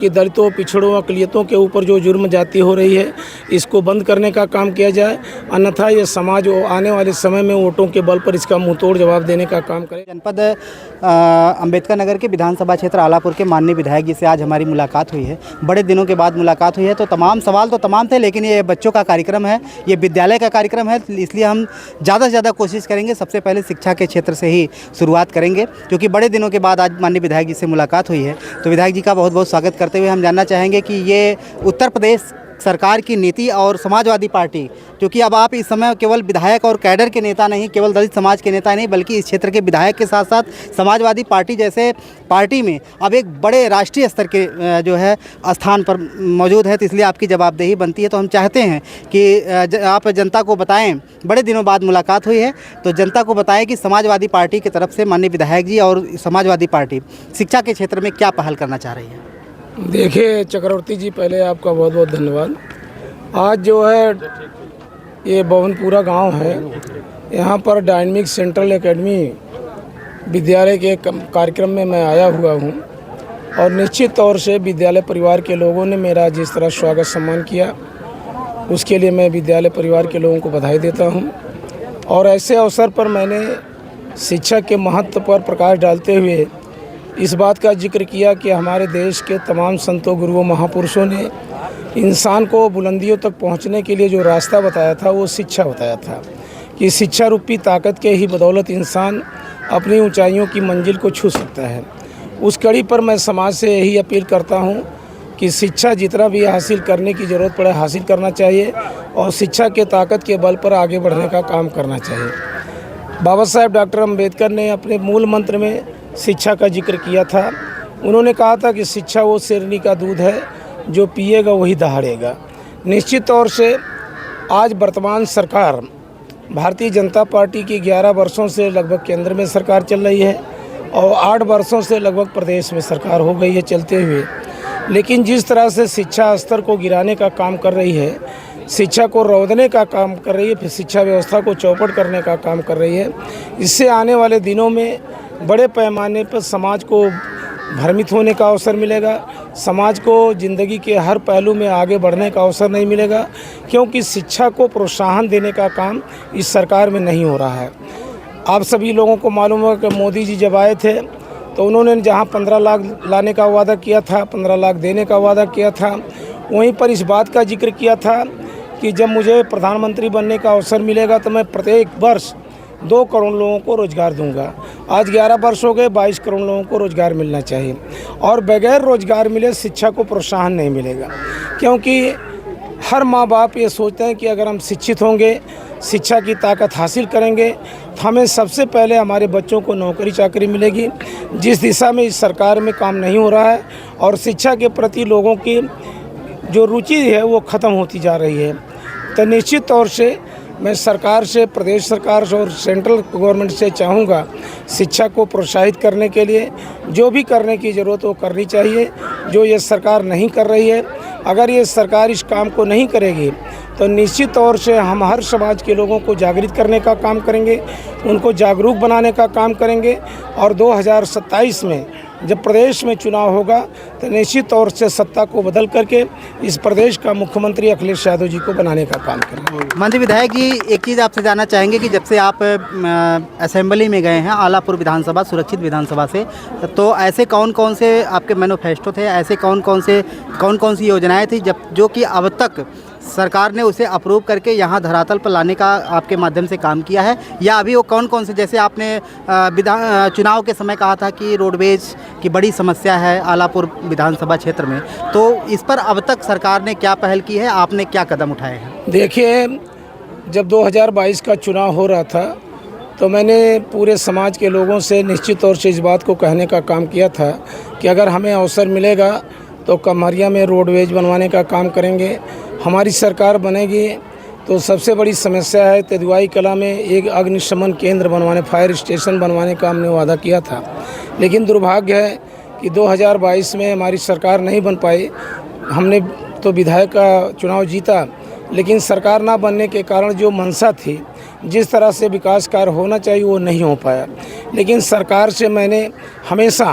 कि दलितों, पिछड़ों, अक़लियतों के ऊपर जो जुर्म जाती हो रही है, इसको बंद करने का काम किया जाए। अन्यथा ये समाज आने वाले समय में वोटों के बल पर इसका मुंहतोड़ जवाब देने का काम करे। जनपद अंबेडकर नगर के विधानसभा क्षेत्र आलापुर के माननीय विधायक जी से आज हमारी मुलाकात हुई है। बड़े दिनों के बाद मुलाकात हुई है, तो तमाम सवाल तो तमाम थे, लेकिन ये बच्चों का कार्यक्रम है, ये विद्यालय का कार्यक्रम है, इसलिए हम ज़्यादा से ज़्यादा कोशिश करेंगे। सबसे पहले शिक्षा के क्षेत्र से ही शुरुआत करेंगे, क्योंकि बड़े दिनों के बाद आज माननीय विधायक जी से मुलाकात हुई है। तो विधायक जी का बहुत बहुत स्वागत करते हुए हम जानना चाहेंगे कि ये उत्तर प्रदेश सरकार की नीति और समाजवादी पार्टी, क्योंकि अब आप इस समय केवल विधायक और कैडर के नेता नहीं, केवल दलित समाज के नेता नहीं, बल्कि इस क्षेत्र के विधायक के साथ साथ समाजवादी पार्टी जैसे पार्टी में अब एक बड़े राष्ट्रीय स्तर के जो है स्थान पर मौजूद है। तो इसलिए आपकी जवाबदेही बनती है। तो हम चाहते हैं कि आप जनता को बताएं, बड़े दिनों बाद मुलाकात हुई है, तो जनता को बताएं कि समाजवादी पार्टी की तरफ से माननीय विधायक जी और समाजवादी पार्टी शिक्षा के क्षेत्र में क्या पहल करना चाह रही है। देखिए चक्रवर्ती जी, पहले आपका बहुत बहुत धन्यवाद। आज जो है ये भवनपुरा गांव है, यहाँ पर डायनेमिक सेंट्रल एकेडमी विद्यालय के कार्यक्रम में मैं आया हुआ हूँ, और निश्चित तौर से विद्यालय परिवार के लोगों ने मेरा जिस तरह स्वागत सम्मान किया, उसके लिए मैं विद्यालय परिवार के लोगों को बधाई देता हूँ। और ऐसे अवसर पर मैंने शिक्षा के महत्व पर प्रकाश डालते हुए इस बात का जिक्र किया कि हमारे देश के तमाम संतों, गुरुओं, महापुरुषों ने इंसान को बुलंदियों तक पहुंचने के लिए जो रास्ता बताया था, वो शिक्षा बताया था कि शिक्षा रूपी ताकत के ही बदौलत इंसान अपनी ऊंचाइयों की मंजिल को छू सकता है। उस कड़ी पर मैं समाज से यही अपील करता हूं कि शिक्षा जितना भी हासिल करने की ज़रूरत पड़े हासिल करना चाहिए, और शिक्षा के ताकत के बल पर आगे बढ़ने का काम करना चाहिए। बाबा साहेब डॉक्टर अम्बेडकर ने अपने मूल मंत्र में शिक्षा का जिक्र किया था। उन्होंने कहा था कि शिक्षा वो शेरनी का दूध है, जो पिएगा वही दहाड़ेगा। निश्चित तौर से आज वर्तमान सरकार भारतीय जनता पार्टी की 11 वर्षों से लगभग केंद्र में सरकार चल रही है, और 8 वर्षों से लगभग प्रदेश में सरकार हो गई है चलते हुए। लेकिन जिस तरह से शिक्षा स्तर को गिराने का काम कर रही है, शिक्षा को रौंदने का काम कर रही है, फिर शिक्षा व्यवस्था को चौपट करने का काम कर रही है, इससे आने वाले दिनों में बड़े पैमाने पर समाज को भ्रमित होने का अवसर मिलेगा। समाज को ज़िंदगी के हर पहलू में आगे बढ़ने का अवसर नहीं मिलेगा, क्योंकि शिक्षा को प्रोत्साहन देने का काम इस सरकार में नहीं हो रहा है। आप सभी लोगों को मालूम होगा कि मोदी जी जब आए थे तो उन्होंने जहां 15 लाख लाने का वादा किया था, 15 लाख देने का वादा किया था, वहीं पर इस बात का जिक्र किया था कि जब मुझे प्रधानमंत्री बनने का अवसर मिलेगा तो मैं प्रत्येक वर्ष 2 करोड़ लोगों को रोज़गार दूंगा। आज 11 वर्ष हो गए, 22 करोड़ लोगों को रोज़गार मिलना चाहिए, और बगैर रोज़गार मिले शिक्षा को प्रोत्साहन नहीं मिलेगा। क्योंकि हर माँ बाप ये सोचते हैं कि अगर हम शिक्षित होंगे, शिक्षा की ताकत हासिल करेंगे, तो हमें सबसे पहले हमारे बच्चों को नौकरी चाकरी मिलेगी। जिस दिशा में इस सरकार में काम नहीं हो रहा है, और शिक्षा के प्रति लोगों की जो रुचि है वो ख़त्म होती जा रही है। तो निश्चित तौर से मैं सरकार से, प्रदेश सरकार से और सेंट्रल गवर्नमेंट से चाहूँगा, शिक्षा को प्रोत्साहित करने के लिए जो भी करने की ज़रूरत वो करनी चाहिए, जो ये सरकार नहीं कर रही है। अगर ये सरकार इस काम को नहीं करेगी तो निश्चित तौर से हम हर समाज के लोगों को जागृत करने का काम करेंगे, उनको जागरूक बनाने का काम करेंगे, और 2027 में जब प्रदेश में चुनाव होगा तो निश्चित तौर से सत्ता को बदल करके इस प्रदेश का मुख्यमंत्री अखिलेश यादव जी को बनाने का काम करेंगे। माननीय विधायक जी, एक चीज़ आपसे जानना चाहेंगे कि जब से आप असेंबली में गए हैं आलापुर विधानसभा, सुरक्षित विधानसभा से, तो ऐसे कौन कौन से आपके मैनिफेस्टो थे, ऐसे कौन कौन सी योजनाएं थी जो कि अब तक सरकार ने उसे अप्रूव करके यहाँ धरातल पर लाने का आपके माध्यम से काम किया है, या अभी वो कौन कौन से, जैसे आपने चुनाव के समय कहा था कि रोडवेज की बड़ी समस्या है आलापुर विधानसभा क्षेत्र में, तो इस पर अब तक सरकार ने क्या पहल की है, आपने क्या कदम उठाए हैं। देखिए, जब 2022 का चुनाव हो रहा था तो मैंने पूरे समाज के लोगों से निश्चित तौर से इस बात को कहने का काम किया था कि अगर हमें अवसर मिलेगा तो कमरिया में रोडवेज बनवाने का काम करेंगे। हमारी सरकार बनेगी तो सबसे बड़ी समस्या है तेदुआई कला में एक अग्निशमन केंद्र बनवाने, फायर स्टेशन बनवाने का हमने वादा किया था। लेकिन दुर्भाग्य है कि 2022 में हमारी सरकार नहीं बन पाई। हमने तो विधायक का चुनाव जीता, लेकिन सरकार ना बनने के कारण जो मंशा थी, जिस तरह से विकास कार्य होना चाहिए वो नहीं हो पाया। लेकिन सरकार से मैंने हमेशा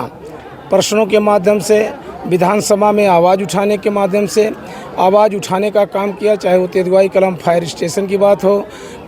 प्रश्नों के माध्यम से विधानसभा में आवाज़ उठाने के माध्यम से आवाज़ उठाने का काम किया, चाहे वो तेदुआई कलम फायर स्टेशन की बात हो,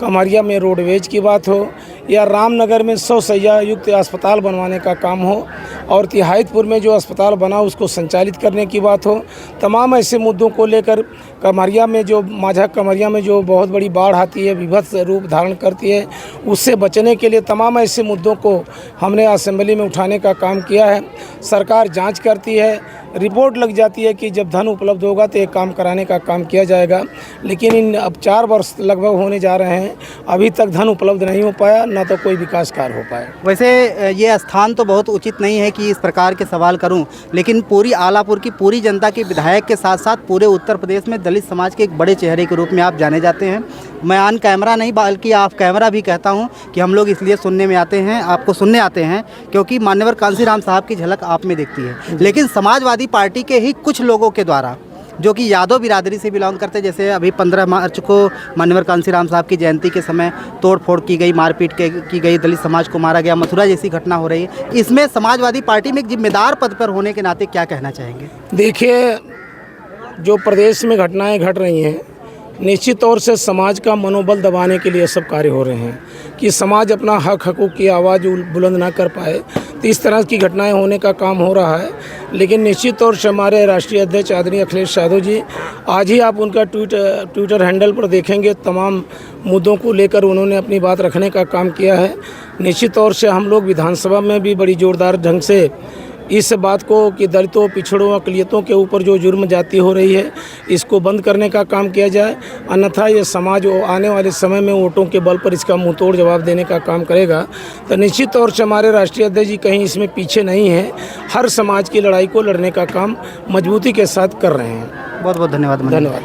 कमरिया में रोडवेज की बात हो, या रामनगर में 100 शैय्या युक्त अस्पताल बनवाने का काम हो, और तिहाईतपुर में जो अस्पताल बना उसको संचालित करने की बात हो। तमाम ऐसे मुद्दों को लेकर कमरिया में जो माझा कमरिया में जो बहुत बड़ी बाढ़ आती है, विभत्स रूप धारण करती है, उससे बचने के लिए तमाम ऐसे मुद्दों को हमने असेंबली में उठाने का काम किया है। सरकार जांच करती है, रिपोर्ट लग जाती है कि जब धन उपलब्ध होगा तो एक काम कराने का काम किया जाएगा, लेकिन इन अब 4 वर्ष लगभग होने जा रहे हैं, अभी तक धन उपलब्ध नहीं हो पाया, ना तो कोई विकास कार्य हो पाया। वैसे ये स्थान तो बहुत उचित नहीं है कि इस प्रकार के सवाल करूं, लेकिन पूरी आलापुर की पूरी जनता के विधायक के साथ साथ पूरे उत्तर प्रदेश में दलित समाज के एक बड़े चेहरे के रूप में आप जाने जाते हैं। मैं ऑन कैमरा नहीं बल्कि ऑफ कैमरा भी कहता हूं कि हम लोग इसलिए सुनने में आते हैं, आपको सुनने आते हैं क्योंकि मान्यवर कांसीराम साहब की झलक आप में दिखती है। लेकिन समाजवादी पार्टी के ही कुछ लोगों के द्वारा, जो कि यादव बिरादरी से बिलोंग करते, जैसे अभी 15 मार्च को मान्यवर कांसीराम साहब की जयंती के समय तोड़फोड़ की गई, मारपीट की गई, दलित समाज को मारा गया, मथुरा जैसी घटना हो रही है, इसमें समाजवादी पार्टी में एक जिम्मेदार पद पर होने के नाते क्या कहना चाहेंगे? देखिए, जो प्रदेश में घटनाएं घट रही हैं, निश्चित तौर से समाज का मनोबल दबाने के लिए सब कार्य हो रहे हैं कि समाज अपना हक हकूक़ की आवाज़ बुलंद ना कर पाए, तो इस तरह की घटनाएं होने का काम हो रहा है। लेकिन निश्चित तौर से हमारे राष्ट्रीय अध्यक्ष आदरणीय अखिलेश यादव जी, आज ही आप उनका ट्विटर हैंडल पर देखेंगे, तमाम मुद्दों को लेकर उन्होंने अपनी बात रखने का काम किया है। निश्चित तौर से हम लोग विधानसभा में भी बड़ी ज़ोरदार ढंग से इस बात को कि दलितों, पिछड़ों, अक़लियतों के ऊपर जो जुर्म जाती हो रही है, इसको बंद करने का काम किया जाए, अन्यथा ये समाज आने वाले समय में वोटों के बल पर इसका मुंह तोड़ जवाब देने का काम करेगा। तो निश्चित तौर से हमारे राष्ट्रीय अध्यक्ष जी कहीं इसमें पीछे नहीं हैं, हर समाज की लड़ाई को लड़ने का काम मजबूती के साथ कर रहे हैं। बहुत बहुत धन्यवाद।